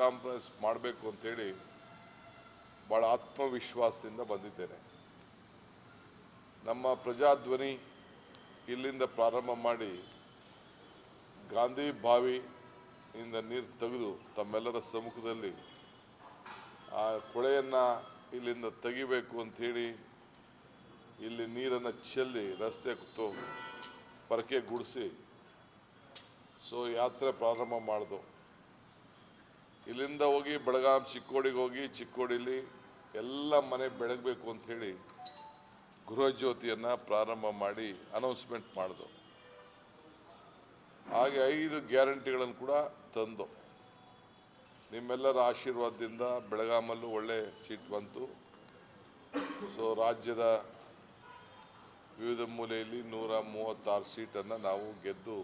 Compromise ಮಾಡಬೇಕು ಅಂತೇಳಿ ಭಾಳ ಆತ್ಮವಿಶ್ವಾಸದಿಂದ ಬಂದಿದ್ದೇನೆ. ನಮ್ಮ ಪ್ರಜಾಧ್ವನಿ ಇಲ್ಲಿಂದ ಪ್ರಾರಂಭ ಮಾಡಿ ಗಾಂಧಿ ಬಾವಿಯಿಂದ ನೀರು ತೆಗೆದು ತಮ್ಮೆಲ್ಲರ ಸಮ್ಮುಖದಲ್ಲಿ ಆ ಕೊಳೆಯನ್ನು ಇಲ್ಲಿಂದ ತೆಗಿಬೇಕು ಅಂಥೇಳಿ ಇಲ್ಲಿ ನೀರನ್ನು ಚೆಲ್ಲಿ ರಸ್ತೆ ಪರಕೆ ಗುಡಿಸಿ ಯಾತ್ರೆ ಪ್ರಾರಂಭ ಮಾಡಿದು. ಇಲ್ಲಿಂದ ಹೋಗಿ ಬೆಳಗಾಂ ಚಿಕ್ಕೋಡಿಗೆ ಹೋಗಿ ಚಿಕ್ಕೋಡಿಲಿ ಎಲ್ಲ ಮನೆ ಬೆಳಗಬೇಕು ಅಂಥೇಳಿ ಗೃಹಜ್ಯೋತಿಯನ್ನು ಪ್ರಾರಂಭ ಮಾಡಿ ಅನೌನ್ಸ್ಮೆಂಟ್ ಮಾಡಿದು. ಹಾಗೆ 5 ಗ್ಯಾರಂಟಿಗಳನ್ನು ಕೂಡ ತಂದು ನಿಮ್ಮೆಲ್ಲರ ಆಶೀರ್ವಾದದಿಂದ ಬೆಳಗಾಮಲ್ಲೂ ಒಳ್ಳೆ ಸೀಟ್ ಬಂತು. ರಾಜ್ಯದ ವಿವಿಧ ಮೂಲೆಯಲ್ಲಿ 136 ಸೀಟನ್ನು ನಾವು ಗೆದ್ದು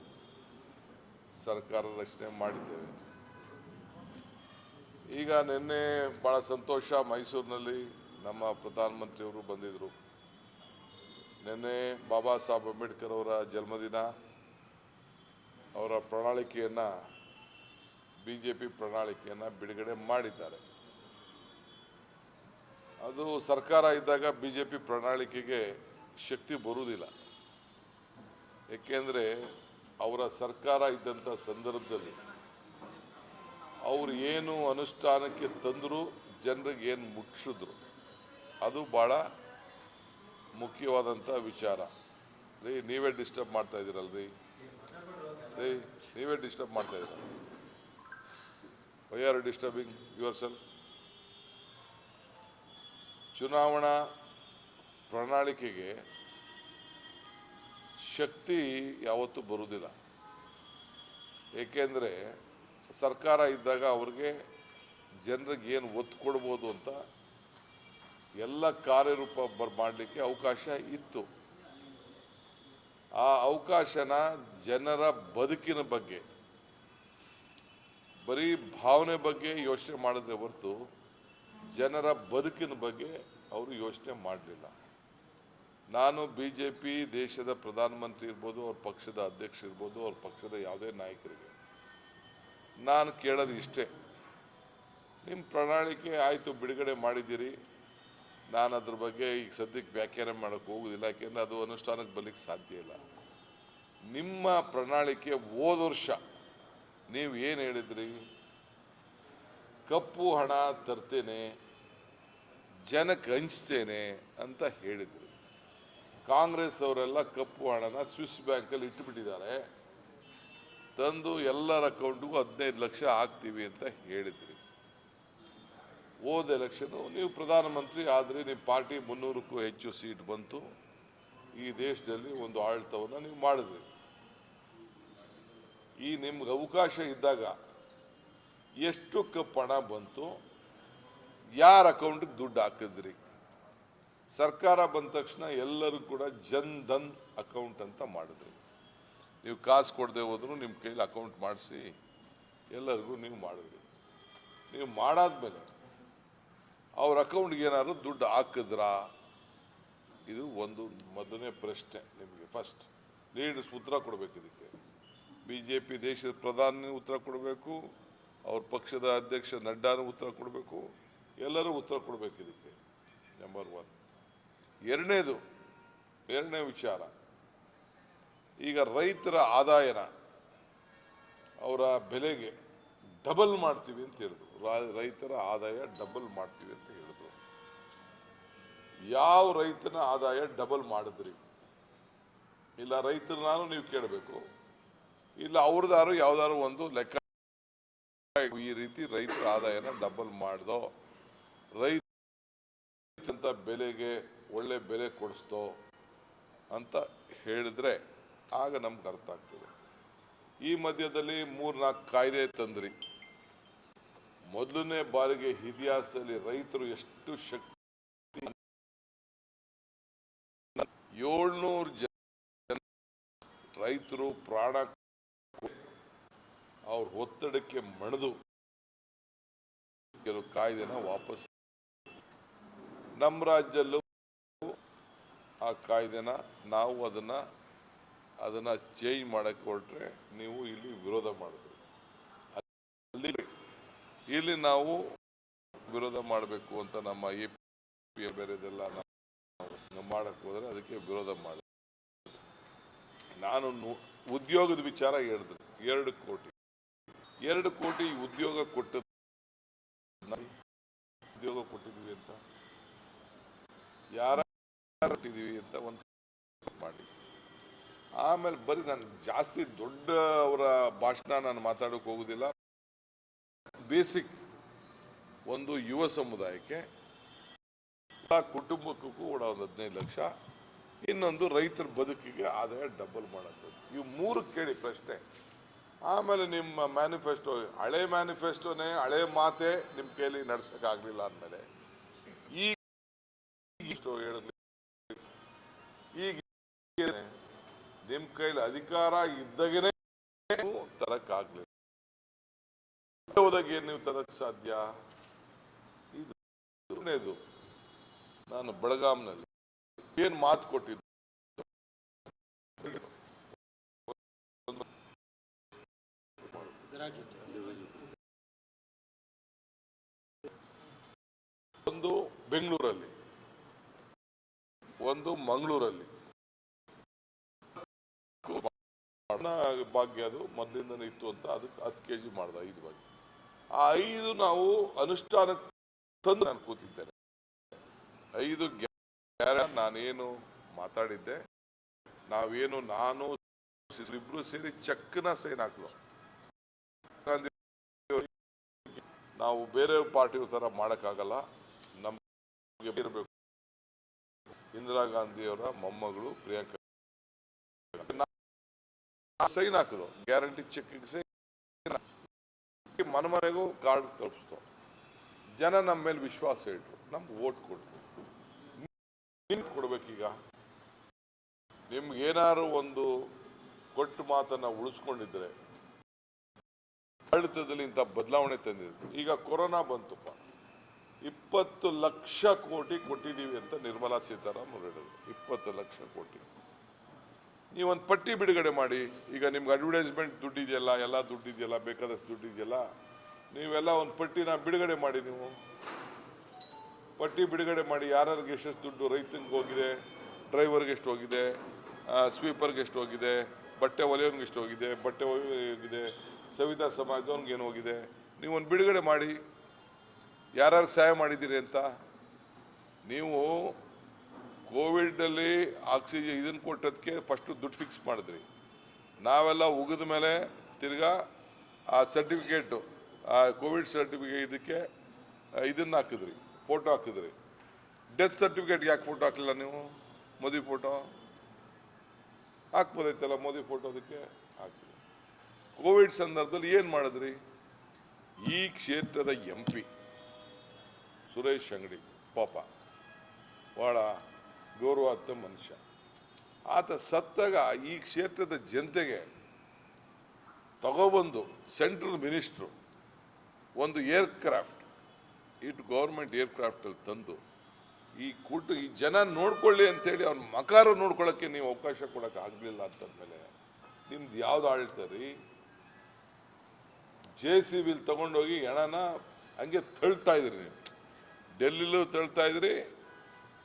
ಸರ್ಕಾರ ರಚನೆ ಮಾಡಿದ್ದೇವೆ. ಈಗ ನಿನ್ನೆ ಭಾಳ ಸಂತೋಷ, ಮೈಸೂರಿನಲ್ಲಿ ನಮ್ಮ ಪ್ರಧಾನಮಂತ್ರಿಯವರು ಬಂದಿದ್ದರು. ನಿನ್ನೆ ಬಾಬಾ ಸಾಹೇಬ್ ಅಂಬೇಡ್ಕರ್ ಅವರ ಜನ್ಮದಿನ. ಅವರ ಪ್ರಣಾಳಿಕೆಯನ್ನು BJP ಪ್ರಣಾಳಿಕೆಯನ್ನು ಬಿಡುಗಡೆ ಮಾಡಿದ್ದಾರೆ. ಅದು ಸರ್ಕಾರ ಇದ್ದಾಗ BJP ಪ್ರಣಾಳಿಕೆಗೆ ಶಕ್ತಿ ಬರುವುದಿಲ್ಲ. ಏಕೆಂದರೆ ಅವರ ಸರ್ಕಾರ ಇದ್ದಂಥ ಸಂದರ್ಭದಲ್ಲಿ ಅವರು ಏನು ಅನುಷ್ಠಾನಕ್ಕೆ ತಂದರು, ಜನರಿಗೆ ಏನು ಮುಟ್ಟಿಸಿದ್ರು, ಅದು ಭಾಳ ಮುಖ್ಯವಾದಂಥ ವಿಚಾರ. ನೀವೇ ಡಿಸ್ಟರ್ಬ್ ಮಾಡ್ತಾ ಇದ್ದೀರಲ್ರಿ, ನೀವೇ ಡಿಸ್ಟರ್ಬ್ ಮಾಡ್ತಾ ಇದ್ದೀರ. Why are disturbing your self? ಚುನಾವಣಾ ಪ್ರಣಾಳಿಕೆಗೆ ಶಕ್ತಿ ಯಾವತ್ತೂ ಬರುವುದಿಲ್ಲ. ಏಕೆಂದರೆ ಸರ್ಕಾರ ಇದ್ದಾಗ ಅವ್ರಿಗೆ ಜನರಿಗೆ ಏನು ಒತ್ತು ಕೊಡ್ಬೋದು ಅಂತ ಎಲ್ಲ ಕಾರ್ಯರೂಪ ಮಾಡಲಿಕ್ಕೆ ಅವಕಾಶ ಇತ್ತು. ಆ ಅವಕಾಶನ ಜನರ ಬದುಕಿನ ಬಗ್ಗೆ, ಬರೀ ಭಾವನೆ ಬಗ್ಗೆ ಯೋಚನೆ ಮಾಡಿದ್ರೆ ಹೊರತು ಜನರ ಬದುಕಿನ ಬಗ್ಗೆ ಅವರು ಯೋಚನೆ ಮಾಡಲಿಲ್ಲ. ನಾನು BJP ದೇಶದ ಪ್ರಧಾನಮಂತ್ರಿ ಇರ್ಬೋದು, ಅವ್ರ ಪಕ್ಷದ ಅಧ್ಯಕ್ಷ ಇರ್ಬೋದು, ಅವ್ರ ಪಕ್ಷದ ಯಾವುದೇ ನಾಯಕರಿಗೆ ನಾನು ಕೇಳೋದು ಇಷ್ಟೇ, ನಿಮ್ಮ ಪ್ರಣಾಳಿಕೆ ಆಯಿತು, ಬಿಡುಗಡೆ ಮಾಡಿದ್ದೀರಿ. ನಾನು ಅದ್ರ ಬಗ್ಗೆ ಈಗ ಸದ್ಯಕ್ಕೆ ವ್ಯಾಖ್ಯಾನ ಮಾಡೋಕ್ಕೆ ಹೋಗೋದಿಲ್ಲ, ಯಾಕೆಂದರೆ ಅದು ಅನುಷ್ಠಾನಕ್ಕೆ ಬರಲಿಕ್ಕೆ ಸಾಧ್ಯ ಇಲ್ಲ. ನಿಮ್ಮ ಪ್ರಣಾಳಿಕೆ ಹೋದ ವರ್ಷ ನೀವು ಏನು ಹೇಳಿದ್ರಿ? ಕಪ್ಪು ಹಣ ತರ್ತೇನೆ, ಜನಕ್ಕೆ ಹಂಚ್ತೇನೆ ಅಂತ ಹೇಳಿದ್ರಿ. ಕಾಂಗ್ರೆಸ್ ಅವರೆಲ್ಲ ಕಪ್ಪು ಹಣನ ಸ್ವಿಸ್ ಬ್ಯಾಂಕಲ್ಲಿ ಇಟ್ಟುಬಿಟ್ಟಿದ್ದಾರೆ, ತಂದು ಎಲ್ಲರ ಅಕೌಂಟ್ಗೂ 15 ಲಕ್ಷ ಹಾಕ್ತೀವಿ ಅಂತ ಹೇಳಿದ್ರಿ. ಹೋದ ಎಲೆಕ್ಷನು ನೀವು ಪ್ರಧಾನಮಂತ್ರಿ ಆದರೆ ನಿಮ್ಮ ಪಾರ್ಟಿ 300ಕ್ಕೂ ಹೆಚ್ಚು ಸೀಟ್ ಬಂತು. ಈ ದೇಶದಲ್ಲಿ ಒಂದು ಆಡಳಿತವನ್ನು ನೀವು ಮಾಡಿದ್ರಿ. ಈ ನಿಮ್ಗೆ ಅವಕಾಶ ಇದ್ದಾಗ ಎಷ್ಟು ಕಪ್ಪು ಹಣ ಬಂತು, ಯಾರ ಅಕೌಂಟಿಗೆ ದುಡ್ಡು ಹಾಕಿದ್ರಿ? ಸರ್ಕಾರ ಬಂದ ತಕ್ಷಣ ಎಲ್ಲರೂ ಕೂಡ ಜನ್ ಧನ್ ಅಕೌಂಟ್ ಅಂತ ಮಾಡಿದ್ರಿ. ನೀವು ಕಾಸು ಕೊಡದೆ ಹೋದ್ರು ನಿಮ್ಮ ಕೈಲಿ ಅಕೌಂಟ್ ಮಾಡಿಸಿ ಎಲ್ಲರಿಗೂ ನೀವು ಮಾಡಿದ್ರಿ. ನೀವು ಮಾಡಾದ್ಮೇಲೆ ಅವ್ರ ಅಕೌಂಟ್ಗೆ ಏನಾದ್ರು ದುಡ್ಡು ಹಾಕಿದ್ರಾ? ಇದು ಒಂದು ಮೊದಲನೇ ಪ್ರಶ್ನೆ ನಿಮಗೆ. ಫಸ್ಟ್ ಲೀಡರ್ಸ್ ಉತ್ತರ ಕೊಡಬೇಕು ಇದಕ್ಕೆ. BJP ದೇಶದ ಪ್ರಧಾನಿ ಉತ್ತರ ಕೊಡಬೇಕು, ಅವ್ರ ಪಕ್ಷದ ಅಧ್ಯಕ್ಷ ನಡ್ಡಾನು ಉತ್ತರ ಕೊಡಬೇಕು, ಎಲ್ಲರೂ ಉತ್ತರ ಕೊಡಬೇಕು ಇದಕ್ಕೆ. ನಂಬರ್ 1. ಎರಡನೇ ವಿಚಾರ, ಈಗ ರೈತರ ಆದಾಯನ ಅವರ ಬೆಲೆಗೆ ಡಬಲ್ ಮಾಡ್ತೀವಿ ಅಂತ ಹೇಳಿದ್ರು. ರೈತರ ಆದಾಯ ಡಬಲ್ ಮಾಡ್ತೀವಿ ಅಂತ ಹೇಳಿದ್ರು. ಯಾವ ರೈತನ ಆದಾಯ ಡಬಲ್ ಮಾಡಿದ್ರಿ? ಇಲ್ಲ ರೈತರನ್ನಾರು ನೀವು ಕೇಳಬೇಕು, ಇಲ್ಲ ಅವ್ರದಾರು ಯಾವ್ದಾದ್ರು ಒಂದು ಲೆಕ್ಕ ಈ ರೀತಿ ರೈತರ ಆದಾಯನ ಡಬಲ್ ಮಾಡ್ದೋ, ರೈತ ಬೆಲೆಗೆ ಒಳ್ಳೆ ಬೆಲೆ ಕೊಡಿಸ್ತೋ ಅಂತ ಹೇಳಿದ್ರೆ ಆಗ ನಮ್ಗೆ ಅರ್ಥ ಆಗ್ತದೆ. ಈ ಮಧ್ಯದಲ್ಲಿ 3-4 ಕಾಯ್ದೆ ತಂದ್ರಿ. ಮೊದಲನೇ ಬಾರಿಗೆ ಇತಿಹಾಸದಲ್ಲಿ ರೈತರು ಎಷ್ಟು ಶಕ್ತಿ, 700 ಜನ ರೈತರು ಪ್ರಾಣ ಅವ್ರ ಒತ್ತಡಕ್ಕೆ ಮಣಿದು ಕೆಲವು ಕಾಯ್ದೆನ ವಾಪಸ್. ನಮ್ಮ ರಾಜ್ಯದಲ್ಲೂ ಆ ಕಾಯ್ದೆನ ನಾವು ಅದನ್ನ ಚೇಂಜ್ ಮಾಡಕ್ಕೆ ಹೊರಟ್ರೆ ನೀವು ಇಲ್ಲಿ ವಿರೋಧ ಮಾಡಿದ್ರಿ. ಅಲ್ಲಿ ಇಲ್ಲಿ ನಾವು ವಿರೋಧ ಮಾಡಬೇಕು ಅಂತ ನಮ್ಮ ಎ ಬೇರೆದೆಲ್ಲ ನಾವು ಮಾಡಕ್ಕೆ ಹೋದ್ರೆ ಅದಕ್ಕೆ ವಿರೋಧ ಮಾಡಿ ನಾನು ಉದ್ಯೋಗದ ವಿಚಾರ ಹೇಳಿದ್ರೆ 2 ಕೋಟಿ ಉದ್ಯೋಗ ಕೊಟ್ಟಿದ್ದೀವಿ ಅಂತ ಯಾರ ಕೊಟ್ಟಿದ್ದೀವಿ ಅಂತ ಒಂದು ಮಾಡಿ ಆಮೇಲೆ ಬರೀ ನಾನು ಜಾಸ್ತಿ ದೊಡ್ಡ ಅವರ ಭಾಷಣ ನಾನು ಮಾತಾಡೋಕೆ ಹೋಗುದಿಲ್ಲ. ಬೇಸಿಕ್ ಒಂದು ಯುವ ಸಮುದಾಯಕ್ಕೆ ಕುಟುಂಬಕ್ಕೂ ಕೂಡ ಒಂದು 15 ಲಕ್ಷ, ಇನ್ನೊಂದು ರೈತರ ಬದುಕಿಗೆ ಆದಾಯ ಡಬಲ್ ಮಾಡುತ್ತದೆ. ಇವು 3 ಕೇಳಿ ಪ್ರಶ್ನೆ. ಆಮೇಲೆ ನಿಮ್ಮ ಮ್ಯಾನಿಫೆಸ್ಟೋ ಹಳೆ ಮ್ಯಾನಿಫೆಸ್ಟೋನೇ ಹಳೆ ಮಾತೆ ನಿಮ್ಮ ಕೈಲಿ ನಡ್ಸಕ್ಕಾಗಲಿಲ್ಲ ಅಂದಮೇಲೆ ಈಗ ನಿಮ್ಮ ಕೈಲಿ ಅಧಿಕಾರ ಇದ್ದಾಗನೇ ತರಕ್ಕಾಗ್ಲಿಲ್ಲ, ಹೋದಾಗ ನೀವು ತರಕ್ ಸಾಧ್ಯ? ಇದು ನಾನು ಬೆಳಗಾಂನಲ್ಲಿ ಏನ್ ಮಾತು ಕೊಟ್ಟಿದ್ದೆ, ಒಂದು ಬೆಂಗಳೂರಲ್ಲಿ, ಒಂದು ಮಂಗಳೂರಲ್ಲಿ ಭಾಗ್ಯ, ಅದು ಮೊದಲಿಂದನೇ ಇತ್ತು ಅಂತ ಅದಕ್ಕೆ 10 kg ಮಾಡ್ದ 5 ಭಾಗ್ಯ. ಆ 5 ನಾವು ಅನುಷ್ಠಾನ ತಂದು ನಾನು ಕೂತಿದ್ದೇನೆ. 5 ನಾನೇನು ಮಾತಾಡಿದ್ದೆ, ನಾವೇನು ನಾನು ಇಬ್ರು ಸೇರಿ ಚೆಕ್ನ ಸೈನ್ ಹಾಕ್ಲು. ನಾವು ಬೇರೆ ಪಾರ್ಟಿ ತರ ಮಾಡಕ್ಕಾಗಲ್ಲ, ನಮ್ಗೆ ಇರಬೇಕು. ಇಂದಿರಾ ಗಾಂಧಿ ಅವರ ಮೊಮ್ಮಗಳು ಪ್ರಿಯಾಂಕಾ ಸೈನ್ ಹಾಕಿದ್ರು, ಗ್ಯಾರಂಟಿ ಚೆಕ್ ಸೈನ್, ಮನೆಗೂ ಕಾರ್ಡ್ ತಲುಪಿಸ್ತು. ಜನ ನಮ್ಮ ಮೇಲೆ ವಿಶ್ವಾಸ ಇಟ್ರು, ನಮ್ಗೆ ವೋಟ್ ಕೊಟ್ರು. ಕೊಡ್ಬೇಕೀಗ ನಿಮ್ಗೆ ಏನಾದ್ರು ಒಂದು ಕೊಟ್ಟು ಮಾತನ್ನ ಉಳಿಸ್ಕೊಂಡಿದ್ರೆ ಆಡಳಿತದಲ್ಲಿ ಇಂಥ ಬದಲಾವಣೆ ತಂದಿದ್ರು. ಈಗ ಕೊರೋನಾ ಬಂತಪ್ಪ, 20 ಲಕ್ಷ ಕೋಟಿ ಕೊಟ್ಟಿದ್ದೀವಿ ಅಂತ ನಿರ್ಮಲಾ ಸೀತಾರಾಮನ್ ಹೇಳಿದ್ರು. 20 ಲಕ್ಷ ಕೋಟಿ. ನೀವೊಂದು ಪಟ್ಟಿ ಬಿಡುಗಡೆ ಮಾಡಿ. ಈಗ ನಿಮ್ಗೆ ಅಡ್ವರ್ಟೈಸ್ಮೆಂಟ್ ದುಡ್ಡಿದೆಯಲ್ಲ, ಎಲ್ಲ ದುಡ್ಡಿದೆಯಲ್ಲ, ಬೇಕಾದಷ್ಟು ದುಡ್ಡಿದೆಯಲ್ಲ, ನೀವೆಲ್ಲ ಒಂದು ಪಟ್ಟಿನ ಬಿಡುಗಡೆ ಮಾಡಿ. ನೀವು ಪಟ್ಟಿ ಬಿಡುಗಡೆ ಮಾಡಿ, ಯಾರ್ಯಾರಿಗೆ ಎಷ್ಟೆಷ್ಟು ದುಡ್ಡು ರೈತನಿಗೆ ಹೋಗಿದೆ, ಡ್ರೈವರ್ಗೆ ಎಷ್ಟು ಹೋಗಿದೆ, ಸ್ವೀಪರ್ಗೆ ಎಷ್ಟು ಹೋಗಿದೆ, ಬಟ್ಟೆ ಹೊಲಿಯೋನ್ಗೆ ಎಷ್ಟು ಹೋಗಿದೆ, ಬಟ್ಟೆ ಹೋಗಿದೆ, ಸವಿತಾ ಸಮಾಜದವ್ನಿಗೆ ಏನು ಹೋಗಿದೆ, ನೀವೊಂದು ಬಿಡುಗಡೆ ಮಾಡಿ, ಯಾರ್ಯಾರಿಗೆ ಸಹಾಯ ಮಾಡಿದ್ದೀರಿ ಅಂತ. ನೀವು ಕೋವಿಡಲ್ಲಿ ಆಕ್ಸಿಜನ್ ಇದನ್ನು ಕೊಟ್ಟದಕ್ಕೆ ಫಸ್ಟು ದುಡ್ಡು ಫಿಕ್ಸ್ ಮಾಡಿದ್ರಿ. ನಾವೆಲ್ಲ ಉಗಿದ ಮೇಲೆ ತಿರ್ಗಾ ಆ ಸರ್ಟಿಫಿಕೇಟು, ಆ ಕೋವಿಡ್ ಸರ್ಟಿಫಿಕೇಟ್ ಇದಕ್ಕೆ ಇದನ್ನು ಹಾಕಿದ್ರಿ, ಫೋಟೋ ಹಾಕಿದ್ರಿ. ಡೆತ್ ಸರ್ಟಿಫಿಕೇಟ್ಗೆ ಯಾಕೆ ಫೋಟೋ ಹಾಕಲಿಲ್ಲ ನೀವು? ಮೋದಿ ಫೋಟೋ ಹಾಕ್ಬೋದೈತಲ್ಲ, ಮೋದಿ ಫೋಟೋ ಅದಕ್ಕೆ ಹಾಕಿದ್ರಿ. ಕೋವಿಡ್ ಸಂದರ್ಭದಲ್ಲಿ ಏನು ಮಾಡಿದ್ರಿ? ಈ ಕ್ಷೇತ್ರದ MP ಸುರೇಶ್ ಅಂಗಡಿ ಪಾಪ ಭಾಳ ಗೌರವಾರ್ಥ ಮನುಷ್ಯ. ಆತ ಸತ್ತಾಗ ಈ ಕ್ಷೇತ್ರದ ಜನತೆಗೆ ತಗೊಬಂದು ಸೆಂಟ್ರಲ್ ಮಿನಿಸ್ಟ್ರು ಒಂದು ಏರ್ಕ್ರಾಫ್ಟ್, ಗೌರ್ಮೆಂಟ್ ಏರ್ಕ್ರಾಫ್ಟಲ್ಲಿ ತಂದು ಈ ಜನ ನೋಡ್ಕೊಳ್ಳಿ ಅಂತೇಳಿ ಅವ್ನ ಮಕಾರ ನೋಡ್ಕೊಳ್ಳೋಕ್ಕೆ ನೀವು ಅವಕಾಶ ಕೊಡೋಕೆ ಆಗಲಿಲ್ಲ ಅಂತಂದಮೇಲೆ ನಿಮ್ದು ಯಾವ್ದು ಆಳ್ತ ರೀ? JCB ತಗೊಂಡೋಗಿ ಹೆಣನ ಹಂಗೆ ತಳ್ತಾ ಇದ್ರಿ. ನೀವು ಡೆಲ್ಲಿಲೂ ತಳ್ತಾ ಇದ್ರಿ,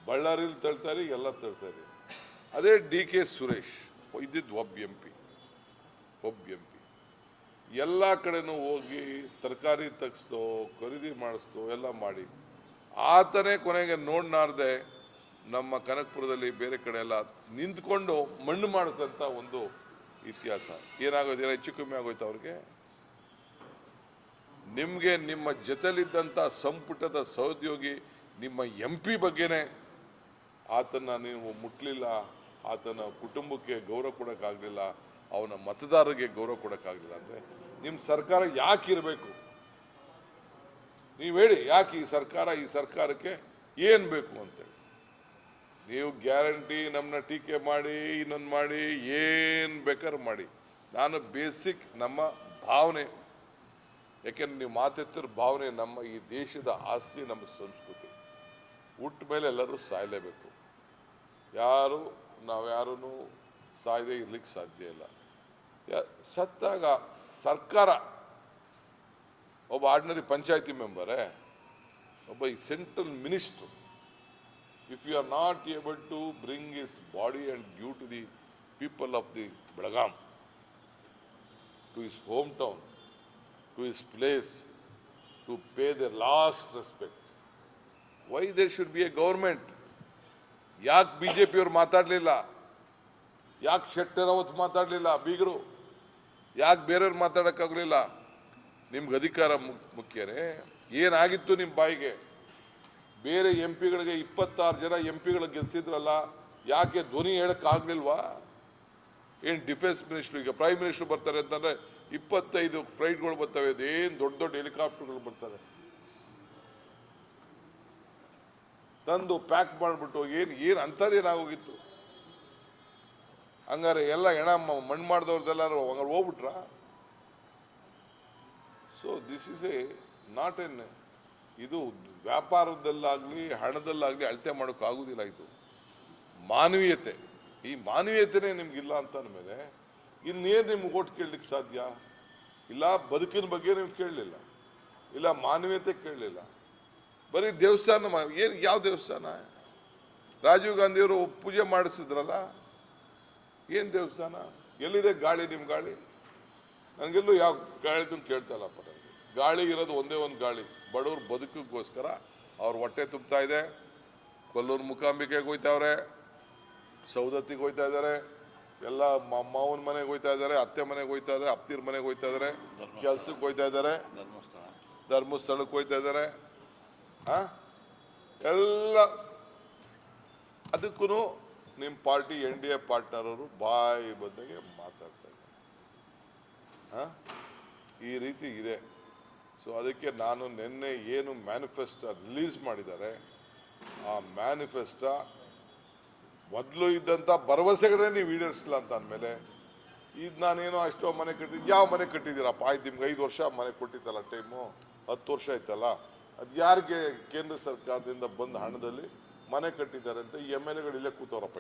ಬಳ್ಳಾರಿಲಿ ತಳ್ತಾ ಇದ್ರಿ, ಎಲ್ಲ ತಳ್ತಾ ಇದ್ರಿ. ಅದೇ DK ಸುರೇಶ್ ಇದ್ದಿದ್ದು ಒಬ್ಬ MP ಎಲ್ಲ ಕಡೆನೂ ಹೋಗಿ ತರಕಾರಿ ತೆಗೆಸ್ತೋ, ಖರೀದಿ ಮಾಡಿಸ್ತೋ, ಎಲ್ಲ ಮಾಡಿ ಆತನೇ ಕೊನೆಗೆ ನೋಡ್ನಾರ್ದೆ ನಮ್ಮ ಕನಕಪುರದಲ್ಲಿ ಬೇರೆ ಕಡೆ ಎಲ್ಲ ನಿಂತ್ಕೊಂಡು ಮಣ್ಣು ಮಾಡತಂತ ಒಂದು ಇತಿಹಾಸ. ಏನಾಗೋದು, ಏನೋ ಹೆಚ್ಚು ಕಮ್ಮಿ ಆಗೋಯ್ತು ಅವ್ರಿಗೆ? ನಿಮಗೆ ನಿಮ್ಮ ಜೊತೆಲಿದ್ದಂಥ ಸಂಪುಟದ ಸಹೋದ್ಯೋಗಿ ನಿಮ್ಮ MP ಬಗ್ಗೆನೇ ಆತನ ನೀವು ಮುಟ್ಲಿಲ್ಲ, ಆತನ ಕುಟುಂಬಕ್ಕೆ ಗೌರವ ಕೊಡೋಕ್ಕಾಗಲಿಲ್ಲ, ಅವನ ಮತದಾರರಿಗೆ ಗೌರವ ಕೊಡೋಕ್ಕಾಗಲಿಲ್ಲ ಅಂದರೆ ನಿಮ್ಮ ಸರ್ಕಾರ ಯಾಕೆ ಇರಬೇಕು? ನೀವು ಹೇಳಿ, ಯಾಕೆ ಈ ಸರ್ಕಾರಕ್ಕೆ ಏನು ಬೇಕು ಅಂತೇಳಿ. ನೀವು ಗ್ಯಾರಂಟಿ ನಮ್ಮನ್ನ ಟೀಕೆ ಮಾಡಿ, ಇನ್ನೊಂದು ಮಾಡಿ, ಏನು ಬೇಕಾದ್ರೂ ಮಾಡಿ. ನಾನು ಬೇಸಿಕ್ ನಮ್ಮ ಭಾವನೆ, ಯಾಕೆಂದ್ರೆ ನೀವು ಮಾತೆತ್ತಿರ ಭಾವನೆ, ನಮ್ಮ ಈ ದೇಶದ ಆಸ್ತಿ, ನಮ್ಮ ಸಂಸ್ಕೃತಿ. ಹುಟ್ಟ ಮೇಲೆ ಎಲ್ಲರೂ ಸಾಯಲೇಬೇಕು. ನಾವ್ಯಾರೂ ಸಾಯದೇ ಇರ್ಲಿಕ್ಕೆ ಸಾಧ್ಯ ಇಲ್ಲ. ಸತ್ತಾಗ ಸರ್ಕಾರ ಒಬ್ಬ ಆರ್ಡಿನರಿ ಪಂಚಾಯತಿ ಮೆಂಬರೇ, ಒಬ್ಬ ಈ central minister, if you are not able to bring his body and give to the people of the Belgaum, to his home town, to his place, to pay their last respect, why there should be a government? ಯಾಕೆ ಬಿಜೆಪಿಯವ್ರು ಮಾತಾಡಲಿಲ್ಲ? ಯಾಕೆ ಶೆಟ್ಟರ್ ಅವತ್ತು ಮಾತಾಡಲಿಲ್ಲ? ಬೀಗರು ಯಾಕೆ ಬೇರೆಯವ್ರು ಮಾತಾಡೋಕ್ಕಾಗಲಿಲ್ಲ? ನಿಮ್ಗೆ ಅಧಿಕಾರ ಮುಖ್ಯನೇ? ಏನಾಗಿತ್ತು ನಿಮ್ಮ ಬಾಯಿಗೆ? ಬೇರೆ ಎಂ ಪಿಗಳಿಗೆ 26 ಜನ ಎಂ ಪಿಗಳು ಗೆಲ್ಸಿದ್ರಲ್ಲ, ಯಾಕೆ ಧ್ವನಿ ಹೇಳೋಕ್ಕಾಗಲಿಲ್ವಾ? ಏನು ಡಿಫೆನ್ಸ್ ಮಿನಿಸ್ಟ್ರು, ಈಗ ಪ್ರೈಮ್ ಮಿನಿಸ್ಟ್ರು ಬರ್ತಾರೆ ಅಂತಂದರೆ 25 ಫ್ಲೈಟ್ಗಳು ಬರ್ತವೆ, ಅದೇನು ದೊಡ್ಡ ದೊಡ್ಡ ಹೆಲಿಕಾಪ್ಟರ್ಗಳು ಬರ್ತಾರೆ, ತಂದು ಪ್ಯಾಕ್ ಮಾಡಿಬಿಟ್ಟು ಏನು ಅಂಥದ್ದೇನಾಗೋಗಿತ್ತು? ಹಂಗಾರೆ ಎಲ್ಲ ಹೆಣ ಮಣ್ಣು ಮಾಡಿದವ್ರದ್ದೆಲ್ಲರೂ ಹಂಗಾರೆ ಹೋಗ್ಬಿಟ್ರ? So this is a not N, ಇದು ವ್ಯಾಪಾರದಲ್ಲಾಗಲಿ ಹಣದಲ್ಲಾಗಲಿ ಅಳತೆ ಮಾಡೋಕ್ಕಾಗೋದಿಲ್ಲ. ಇದು ಮಾನವೀಯತೆ. ಈ ಮಾನವೀಯತೆನೇ ನಿಮ್ಗಿಲ್ಲ ಅಂತ ಅಂದಮೇಲೆ ಇನ್ನೇನು ನಿಮ್ಗೆ ಓಟ್ ಕೇಳಲಿಕ್ಕೆ ಸಾಧ್ಯ? ಇಲ್ಲ ಬದುಕಿನ ಬಗ್ಗೆ ನೀವು ಕೇಳಲಿಲ್ಲ, ಇಲ್ಲ ಮಾನವೀಯತೆ ಕೇಳಲಿಲ್ಲ, ಬರೀ ದೇವಸ್ಥಾನ. ಏನು ಯಾವ ದೇವಸ್ಥಾನ? ರಾಜೀವ್ ಗಾಂಧಿಯವರು ಪೂಜೆ ಮಾಡಿಸಿದ್ರಲ್ಲ, ಏನು ದೇವಸ್ಥಾನ? ಎಲ್ಲಿದೆ ಗಾಳಿ? ನಿಮ್ಮ ಗಾಳಿ ನನಗೆಲ್ಲೂ ಯಾವ ಗಾಳಿದು ಕೇಳ್ತಾ ಇಲ್ಲಪ್ಪ. ನನಗೆ ಗಾಳಿ ಇರೋದು ಒಂದೇ ಒಂದು ಗಾಳಿ, ಬಡವ್ರ ಬದುಕಿಗೋಸ್ಕರ ಅವ್ರ ಹೊಟ್ಟೆ ತುಂಬ್ತಾ ಇದೆ. ಕೊಲ್ಲೂರು ಮೂಕಾಂಬಿಕೆಗೆ ಹೋಯ್ತಾವ್ರೆ, ಸೌದತ್ತಿಗೆ ಹೋಯ್ತಾ ಇದ್ದಾರೆ, ಎಲ್ಲ ಮಾವನ ಮನೆಗೆ ಹೋಯ್ತಾ ಇದ್ದಾರೆ, ಅತ್ತೆ ಮನೆಗೆ ಹೋಯ್ತಾ ಇದ್ದಾರೆ, ಅಪ್ತಿರ ಮನೆಗೆ ಹೋಯ್ತಾ ಇದ್ದಾರೆ, ಕೆಲ್ಸಕ್ಕೆ ಹೋಯ್ತಾ ಇದ್ದಾರೆ, ಧರ್ಮಸ್ಥಳಕ್ಕೆ ಹೋಯ್ತಾ ಇದ್ದಾರೆ. ಎಲ್ಲ ಅದಕ್ಕೂ ನಿಮ್ಮ ಪಾರ್ಟಿ NDA ಪಾರ್ಟ್ನರ್ ಅವರು ಬಾಯಿ ಬಂದಾಗೆ ಮಾತಾಡ್ತಾ ಇದ್ದಾರೆ. ಈ ರೀತಿ ಇದೆ. ಸೊ ಅದಕ್ಕೆ ನಾನು ನಿನ್ನೆ ಏನು ಮ್ಯಾನಿಫೆಸ್ಟೋ ರಿಲೀಸ್ ಮಾಡಿದ್ದಾರೆ, ಆ ಮ್ಯಾನಿಫೆಸ್ಟೋ ಮೊದಲು ಇದ್ದಂಥ ಭರವಸೆಗಳೇ ನೀವು ಈಡೇರಿಸಲಿಲ್ಲ ಅಂತ ಅಂದಮೇಲೆ, ಇದು ನಾನೇನೋ ಅಷ್ಟೋ ಮನೆ ಕಟ್ಟಿದ್ದು, ಯಾವ ಮನೆ ಕಟ್ಟಿದ್ದೀರಪ್ಪ? ಆಯ್ತು, ನಿಮ್ಗೆ 5 ವರ್ಷ ಮನೆ ಕೊಟ್ಟಿತ್ತಲ್ಲ, ಟೈಮು 10 ವರ್ಷ ಆಯ್ತಲ್ಲ, ಅದು ಯಾರಿಗೆ ಕೇಂದ್ರ ಸರ್ಕಾರದಿಂದ ಬಂದ ಹಣದಲ್ಲಿ ಮನೆ ಕಟ್ಟಿದ್ದಾರೆ ಅಂತ ಈ MLAಗಳು ಇಲ್ಲೇ ಕೂತವ್ರಪ್ಪ?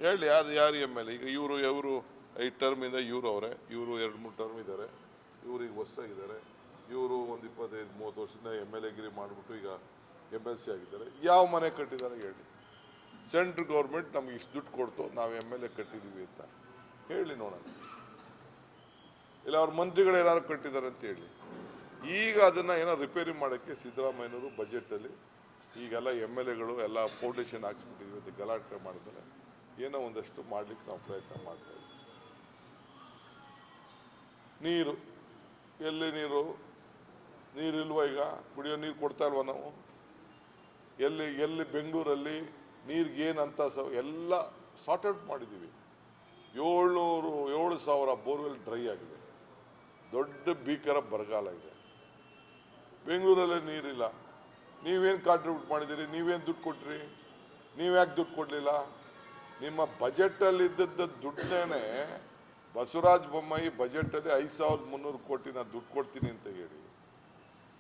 ಹೇಳಿ ಅದು ಯಾರು MLA? ಈಗ ಇವರು ಈ ಟರ್ಮಿಂದ ಇವರು ಅವರೇ, ಇವರು 2-3 ಟರ್ಮ್ ಇದ್ದಾರೆ, ಇವರು ಈಗ ಹೊಸದಾಗಿದ್ದಾರೆ, ಇವರು ಒಂದು 25-30 ವರ್ಷದಿಂದ MLAಗಿರಿ ಮಾಡಿಬಿಟ್ಟು ಈಗ MLC ಆಗಿದ್ದಾರೆ. ಯಾವ ಮನೆ ಕಟ್ಟಿದ್ದಾರೆ ಹೇಳಿ? ಸೆಂಟ್ರಲ್ ಗೌರ್ಮೆಂಟ್ ನಮ್ಗೆ ಇಷ್ಟು ದುಡ್ಡು ಕೊಡ್ತು, ನಾವು MLA ಕಟ್ಟಿದ್ದೀವಿ ಅಂತ ಹೇಳಿ ನೋಡೋಣ. ಇಲ್ಲ ಅವ್ರ ಮಂತ್ರಿಗಳು ಏನಾದ್ರು ಕಟ್ಟಿದ್ದಾರೆ ಅಂತ ಹೇಳಿ. ಈಗ ಅದನ್ನು ಏನೋ ರಿಪೇರಿ ಮಾಡೋಕ್ಕೆ ಸಿದ್ದರಾಮಯ್ಯನವರು ಬಜೆಟಲ್ಲಿ ಈಗೆಲ್ಲ MLAಗಳು ಎಲ್ಲ ಫೌಂಡೇಶನ್ ಹಾಕ್ಸ್ಬಿಟ್ಟಿದ್ವಿ ಅಂತ ಗಲಾಟೆ ಮಾಡಿದ್ರೆ ಏನೋ ಒಂದಷ್ಟು ಮಾಡಲಿಕ್ಕೆ ನಾವು ಪ್ರಯತ್ನ ಮಾಡ್ತಾ ಇದ್ದೀವಿ. ನೀರು ಎಲ್ಲಿ? ನೀರಿಲ್ವ? ಈಗ ಕುಡಿಯೋ ನೀರು ಕೊಡ್ತಾ ಇಲ್ವ ನಾವು? ಎಲ್ಲಿ ಬೆಂಗಳೂರಲ್ಲಿ ನೀರಿಗೆ ಏನಂತ ಎಲ್ಲ ಸಾರ್ಟ್ ಔಟ್ ಮಾಡಿದ್ದೀವಿ. 7,000 ಬೋರ್ವೆಲ್ ಡ್ರೈ ಆಗಿದೆ, ದೊಡ್ಡ ಭೀಕರ ಬರಗಾಲ ಇದೆ. ಬೆಂಗಳೂರಲ್ಲೇ ನೀರಿಲ್ಲ. ನೀವೇನು ಕಾಂಟ್ರಿಬ್ಯೂಟ್ ಮಾಡಿದ್ದೀರಿ? ನೀವೇನು ದುಡ್ಡು ಕೊಟ್ರಿ? ನೀವ್ಯಾಕೆ ದುಡ್ಡು ಕೊಡಲಿಲ್ಲ? ನಿಮ್ಮ ಬಜೆಟಲ್ಲಿ ಇದ್ದದ್ದ ದುಡ್ಡನ್ನೇ ಬಸವರಾಜ ಬೊಮ್ಮಾಯಿ ಬಜೆಟಲ್ಲಿ 5,300 ಕೋಟಿ ನಾನು ದುಡ್ಡು ಕೊಡ್ತೀನಿ ಅಂತ ಹೇಳಿ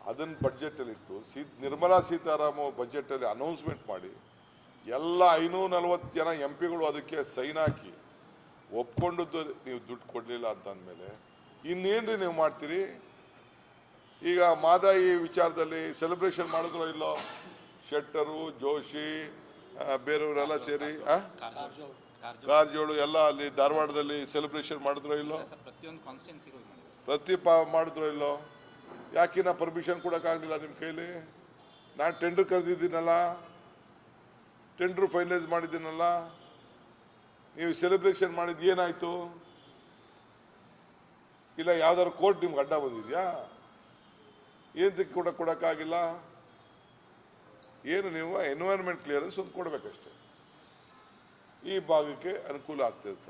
ಅದನ್ನು ಬಡ್ಜೆಟಲ್ಲಿ ಇಟ್ಟು ನಿರ್ಮಲಾ ಸೀತಾರಾಮನ್ ಬಜೆಟಲ್ಲಿ ಅನೌನ್ಸ್ಮೆಂಟ್ ಮಾಡಿ ಎಲ್ಲ 540 ಜನ MPಗಳು ಅದಕ್ಕೆ ಸೈನ್ ಹಾಕಿ ಒಪ್ಕೊಂಡದ್ದು ನೀವು ದುಡ್ಡು ಕೊಡಲಿಲ್ಲ ಅಂತಂದಮೇಲೆ ಇನ್ನೇನ್ರಿ ನೀವು ಮಾಡ್ತೀರಿ? ಈಗ ಮಾದಾಯಿ ವಿಚಾರದಲ್ಲಿ ಸೆಲೆಬ್ರೇಷನ್ ಮಾಡಿದ್ರೋ ಇಲ್ಲೋ? ಶೆಟ್ಟರು, ಜೋಶಿ, ಬೇರೆಯವರೆಲ್ಲ ಸೇರಿ ಕಾರಜೋಳು ಎಲ್ಲ ಅಲ್ಲಿ ಧಾರವಾಡದಲ್ಲಿ ಸೆಲೆಬ್ರೇಷನ್ ಮಾಡಿದ್ರೋ ಇಲ್ಲೋ? ಮಾಡಿದ್ರೋ ಇಲ್ಲೋ? ಯಾಕಿನ್ನ ಪರ್ಮಿಷನ್ ಕೊಡೋಕ್ಕಾಗಲಿಲ್ಲ ನಿಮ್ಮ ಕೈಲಿ? ನಾನು ಟೆಂಡರ್ ಕರೆದಿದ್ದೀನಲ್ಲ, ಟೆಂಡರ್ ಫೈನಲೈಸ್ ಮಾಡಿದ್ದೀನಲ್ಲ, ನೀವು ಸೆಲೆಬ್ರೇಷನ್ ಮಾಡಿದ್ದು ಏನಾಯಿತು? ಇಲ್ಲ ಯಾವ್ದಾದ್ರು ಕೋರ್ಟ್ ನಿಮ್ಗೆ ಅಡ್ಡ ಬಂದಿದ್ಯಾ? ಏನಕ್ಕೆ ಕೊಡೋಕ್ಕಾಗಿಲ್ಲ? ಏನು ನೀವು ಎನ್ವೈರನ್ಮೆಂಟ್ ಕ್ಲಿಯರೆನ್ಸ್ ಒಂದು ಕೊಡಬೇಕಷ್ಟೆ, ಈ ಭಾಗಕ್ಕೆ ಅನುಕೂಲ ಆಗ್ತಿರ್ತ.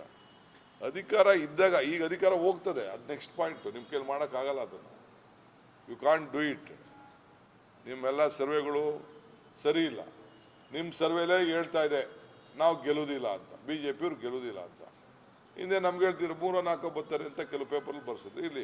ಅಧಿಕಾರ ಇದ್ದಾಗ, ಈಗ ಅಧಿಕಾರ ಹೋಗ್ತದೆ, ಅದು ನೆಕ್ಸ್ಟ್ ಪಾಯಿಂಟ್. ನಿಮ್ಮ ಕೈಲಿ ಮಾಡೋಕ್ಕಾಗಲ್ಲ ಅದನ್ನು, ಯು ಕಾಂಟ್ ಡೂ ಇಟ್. ನಿಮ್ಮೆಲ್ಲ ಸರ್ವೆಗಳು ಸರಿ ಇಲ್ಲ. ನಿಮ್ಮ ಸರ್ವೆಲೇ ಹೇಳ್ತಾ ಇದೆ ನಾವು ಗೆಲ್ಲುವುದಿಲ್ಲ ಅಂತ, BJPಯವ್ರು ಗೆಲ್ಲುವುದಿಲ್ಲ ಅಂತ. ಹಿಂದೆ ನಮ್ಗೆ ಹೇಳ್ತಿದ್ರು 3-4 ಬರ್ತಾರೆ ಅಂತ ಕೆಲವು ಪೇಪರಲ್ಲಿ ಬರ್ಸಿದ್ರು. ಇಲ್ಲಿ